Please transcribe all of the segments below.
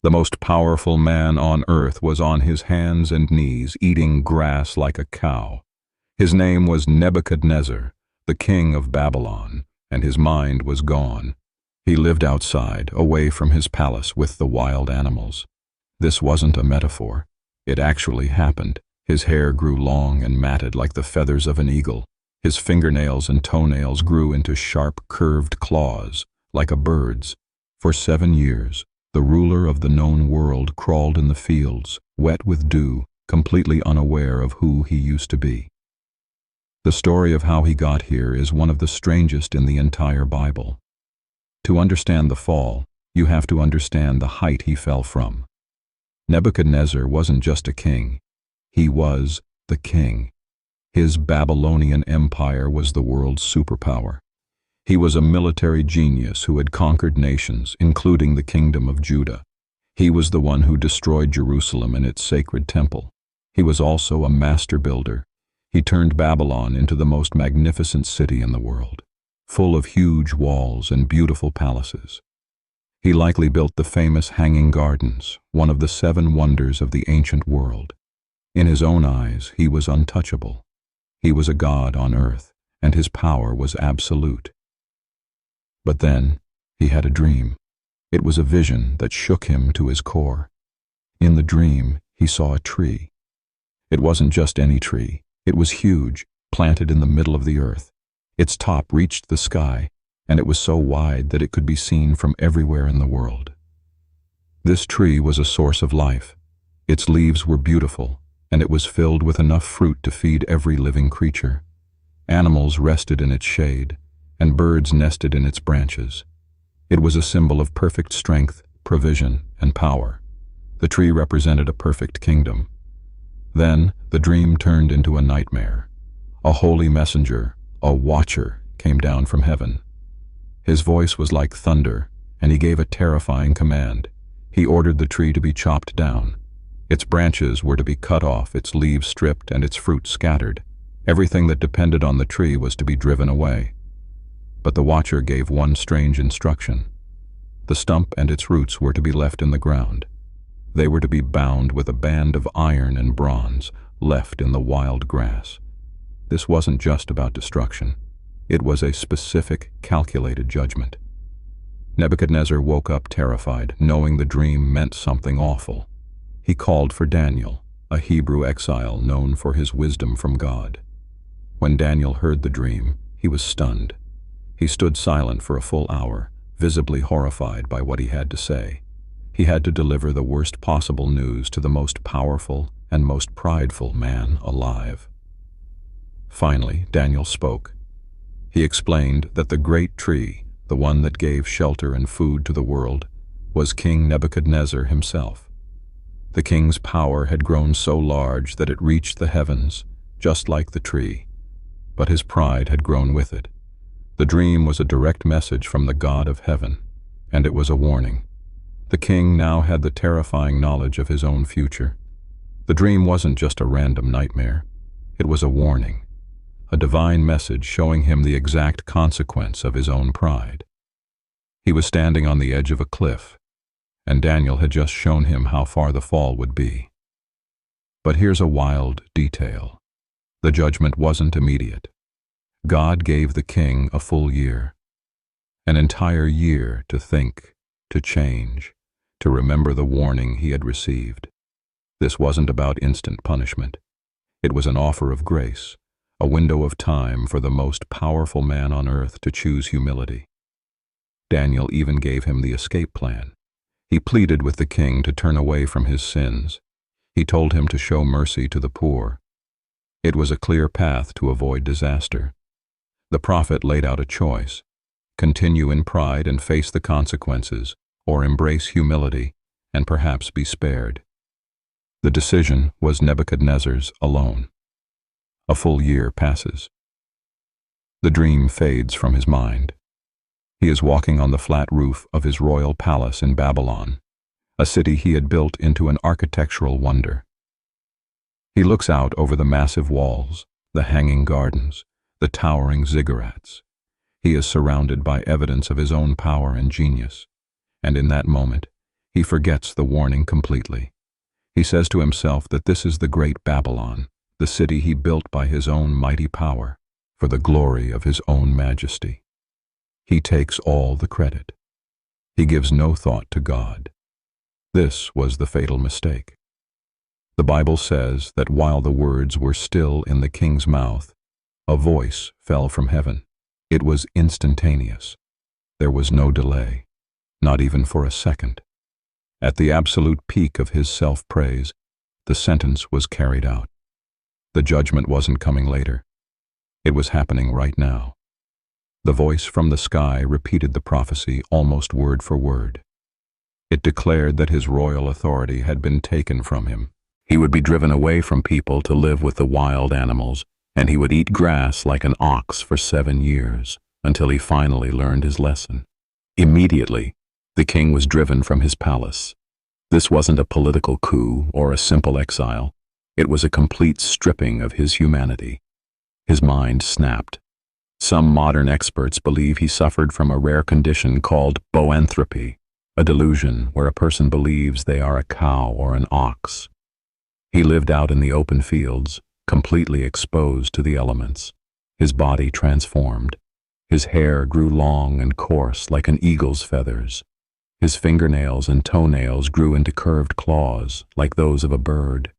The most powerful man on earth was on his hands and knees, eating grass like a cow. His name was Nebuchadnezzar, the king of Babylon, and his mind was gone. He lived outside, away from his palace with the wild animals. This wasn't a metaphor. It actually happened. His hair grew long and matted like the feathers of an eagle. His fingernails and toenails grew into sharp, curved claws, like a bird's. For 7 years, the ruler of the known world crawled in the fields, wet with dew, completely unaware of who he used to be. The story of how he got here is one of the strangest in the entire Bible. To understand the fall, you have to understand the height he fell from. Nebuchadnezzar wasn't just a king. He was the king. His Babylonian empire was the world's superpower. He was a military genius who had conquered nations, including the kingdom of Judah. He was the one who destroyed Jerusalem and its sacred temple. He was also a master builder. He turned Babylon into the most magnificent city in the world, full of huge walls and beautiful palaces. He likely built the famous Hanging Gardens, one of the 7 wonders of the ancient world. In his own eyes, he was untouchable. He was a god on earth, and his power was absolute. But then, he had a dream. It was a vision that shook him to his core. In the dream, he saw a tree. It wasn't just any tree. It was huge, planted in the middle of the earth. Its top reached the sky, and it was so wide that it could be seen from everywhere in the world. This tree was a source of life. Its leaves were beautiful, and it was filled with enough fruit to feed every living creature. Animals rested in its shade, and birds nested in its branches. It was a symbol of perfect strength, provision, and power. The tree represented a perfect kingdom. Then, the dream turned into a nightmare. A holy messenger, a watcher, came down from heaven. His voice was like thunder, and he gave a terrifying command. He ordered the tree to be chopped down. Its branches were to be cut off, its leaves stripped, and its fruit scattered. Everything that depended on the tree was to be driven away. But the watcher gave one strange instruction. The stump and its roots were to be left in the ground. They were to be bound with a band of iron and bronze, left in the wild grass. This wasn't just about destruction. It was a specific, calculated judgment. Nebuchadnezzar woke up terrified, knowing the dream meant something awful. He called for Daniel, a Hebrew exile known for his wisdom from God. When Daniel heard the dream, he was stunned. He stood silent for a full hour, visibly horrified by what he had to say. He had to deliver the worst possible news to the most powerful and most prideful man alive. Finally, Daniel spoke. He explained that the great tree, the one that gave shelter and food to the world, was King Nebuchadnezzar himself. The king's power had grown so large that it reached the heavens, just like the tree, but his pride had grown with it. The dream was a direct message from the God of heaven, and it was a warning. The king now had the terrifying knowledge of his own future. The dream wasn't just a random nightmare. It was a warning, a divine message showing him the exact consequence of his own pride. He was standing on the edge of a cliff, and Daniel had just shown him how far the fall would be. But here's a wild detail. The judgment wasn't immediate. God gave the king a full year, an entire year to think, to change, to remember the warning he had received. This wasn't about instant punishment. It was an offer of grace, a window of time for the most powerful man on earth to choose humility. Daniel even gave him the escape plan. He pleaded with the king to turn away from his sins. He told him to show mercy to the poor. It was a clear path to avoid disaster. The prophet laid out a choice: continue in pride and face the consequences, or embrace humility and perhaps be spared. The decision was Nebuchadnezzar's alone. A full year passes. The dream fades from his mind. He is walking on the flat roof of his royal palace in Babylon, a city he had built into an architectural wonder. He looks out over the massive walls, the hanging gardens, the towering ziggurats. He is surrounded by evidence of his own power and genius, and in that moment, He forgets the warning completely. He says to himself that this is the great Babylon, the city he built by his own mighty power, for the glory of his own majesty. He takes all the credit. He gives no thought to God. This was the fatal mistake. The Bible says that while the words were still in the king's mouth, a voice fell from heaven. It was instantaneous. There was no delay, not even for a second. At the absolute peak of his self-praise, the sentence was carried out. The judgment wasn't coming later. It was happening right now. The voice from the sky repeated the prophecy almost word for word. It declared that his royal authority had been taken from him. He would be driven away from people to live with the wild animals, and he would eat grass like an ox for 7 years, until he finally learned his lesson. Immediately, the king was driven from his palace. This wasn't a political coup or a simple exile. It was a complete stripping of his humanity. His mind snapped. Some modern experts believe he suffered from a rare condition called boanthropy, a delusion where a person believes they are a cow or an ox. He lived out in the open fields, completely exposed to the elements. His body transformed. His hair grew long and coarse like an eagle's feathers. His fingernails and toenails grew into curved claws like those of a bird.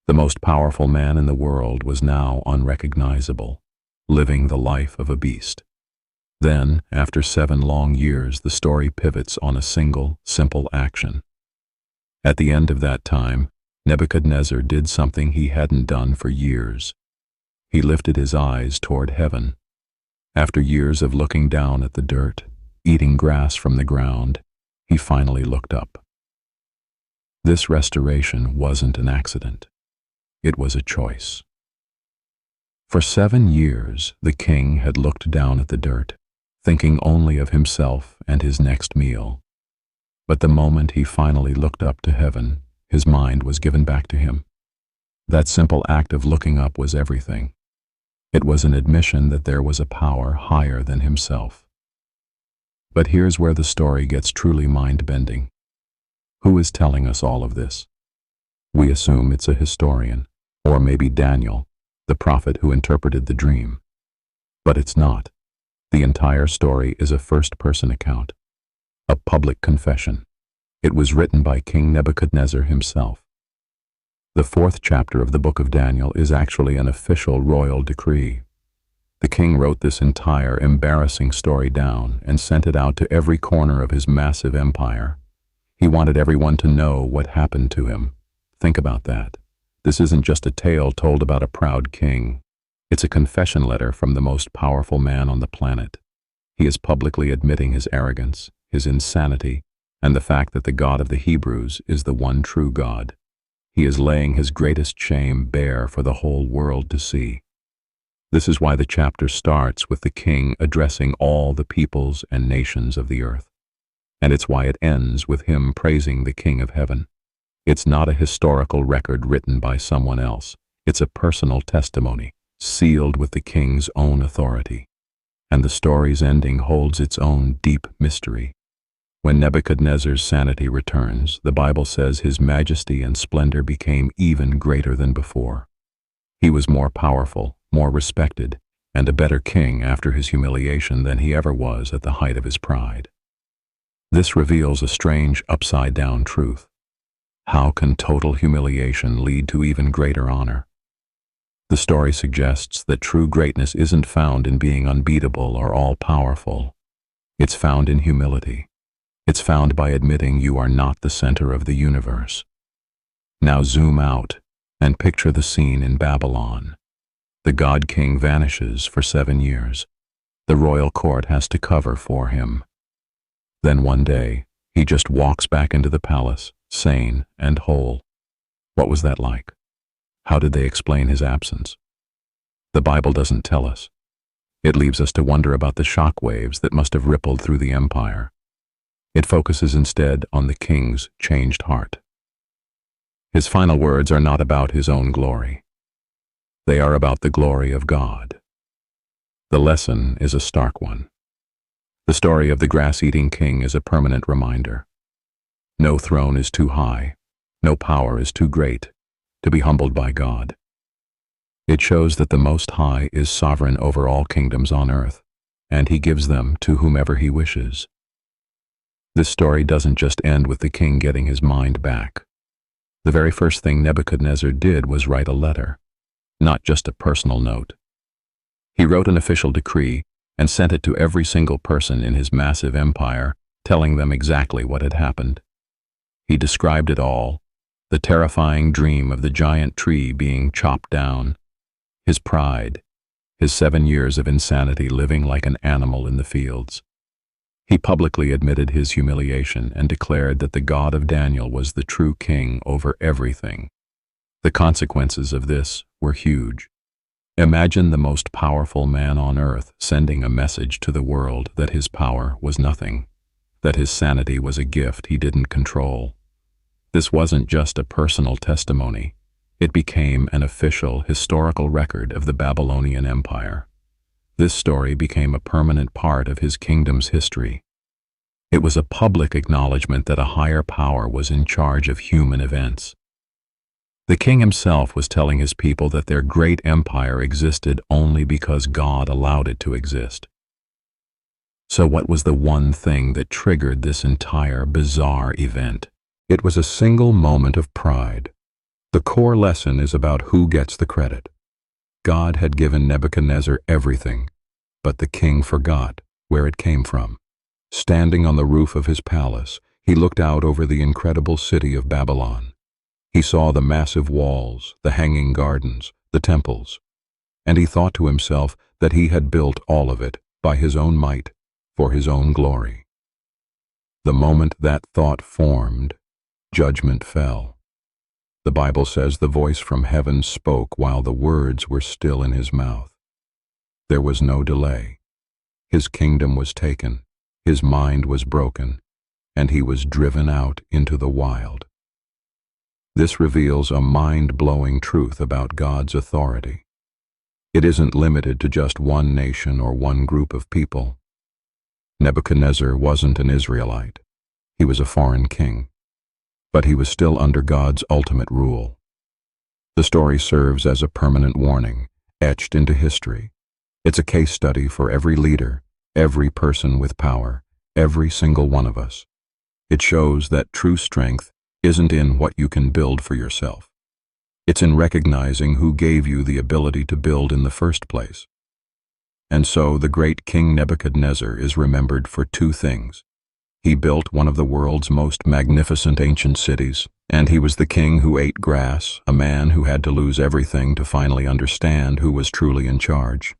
The most powerful man in the world was now unrecognizable, living the life of a beast. Then, after 7 long years, the story pivots on a single, simple action. At the end of that time, Nebuchadnezzar did something he hadn't done for years. He lifted his eyes toward heaven. After years of looking down at the dirt, eating grass from the ground, he finally looked up. This restoration wasn't an accident. It was a choice. For 7 years, the king had looked down at the dirt, thinking only of himself and his next meal. But the moment he finally looked up to heaven, his mind was given back to him. That simple act of looking up was everything. It was an admission that there was a power higher than himself. But here's where the story gets truly mind-bending. Who is telling us all of this? We assume it's a historian, or maybe Daniel, the prophet who interpreted the dream. But it's not. The entire story is a first-person account, a public confession. It was written by King Nebuchadnezzar himself. The 4th chapter of the book of Daniel is actually an official royal decree. The king wrote this entire embarrassing story down and sent it out to every corner of his massive empire. He wanted everyone to know what happened to him. Think about that. This isn't just a tale told about a proud king. It's a confession letter from the most powerful man on the planet. He is publicly admitting his arrogance, his insanity, and the fact that the God of the Hebrews is the one true God. He is laying his greatest shame bare for the whole world to see. This is why the chapter starts with the king addressing all the peoples and nations of the earth. And it's why it ends with him praising the King of Heaven. It's not a historical record written by someone else. It's a personal testimony, sealed with the king's own authority. And the story's ending holds its own deep mystery. When Nebuchadnezzar's sanity returns, the Bible says his majesty and splendor became even greater than before. He was more powerful, more respected, and a better king after his humiliation than he ever was at the height of his pride. This reveals a strange upside-down truth. How can total humiliation lead to even greater honor? The story suggests that true greatness isn't found in being unbeatable or all-powerful. It's found in humility. It's found by admitting you are not the center of the universe. Now zoom out and picture the scene in Babylon. The God King vanishes for 7 years. The royal court has to cover for him. Then one day, he just walks back into the palace, sane and whole. What was that like? How did they explain his absence? The Bible doesn't tell us. It leaves us to wonder about the shock waves that must have rippled through the empire. It focuses instead on the king's changed heart. His final words are not about his own glory. They are about the glory of God. The lesson is a stark one. The story of the grass-eating king is a permanent reminder. No throne is too high, no power is too great to be humbled by God. It shows that the Most High is sovereign over all kingdoms on earth, and he gives them to whomever he wishes. This story doesn't just end with the king getting his mind back. The very first thing Nebuchadnezzar did was write a letter, not just a personal note. He wrote an official decree and sent it to every single person in his massive empire, telling them exactly what had happened. He described it all, the terrifying dream of the giant tree being chopped down, his pride, his 7 years of insanity living like an animal in the fields. He publicly admitted his humiliation and declared that the God of Daniel was the true king over everything. The consequences of this were huge. Imagine the most powerful man on earth sending a message to the world that his power was nothing, that his sanity was a gift he didn't control. This wasn't just a personal testimony. It became an official, historical record of the Babylonian Empire. This story became a permanent part of his kingdom's history. It was a public acknowledgement that a higher power was in charge of human events. The king himself was telling his people that their great empire existed only because God allowed it to exist. So what was the one thing that triggered this entire bizarre event? It was a single moment of pride. The core lesson is about who gets the credit. God had given Nebuchadnezzar everything, but the king forgot where it came from. Standing on the roof of his palace, he looked out over the incredible city of Babylon. He saw the massive walls, the hanging gardens, the temples, and he thought to himself that he had built all of it by his own might, for his own glory. The moment that thought formed, judgment fell. The Bible says the voice from heaven spoke while the words were still in his mouth. There was no delay. His kingdom was taken, his mind was broken, and he was driven out into the wild. This reveals a mind-blowing truth about God's authority. It isn't limited to just one nation or one group of people. Nebuchadnezzar wasn't an Israelite. He was a foreign king. But he was still under God's ultimate rule. The story serves as a permanent warning, etched into history. It's a case study for every leader, every person with power, every single one of us. It shows that true strength isn't in what you can build for yourself. It's in recognizing who gave you the ability to build in the first place. And so the great King Nebuchadnezzar is remembered for two things. He built one of the world's most magnificent ancient cities, and he was the king who ate grass, a man who had to lose everything to finally understand who was truly in charge.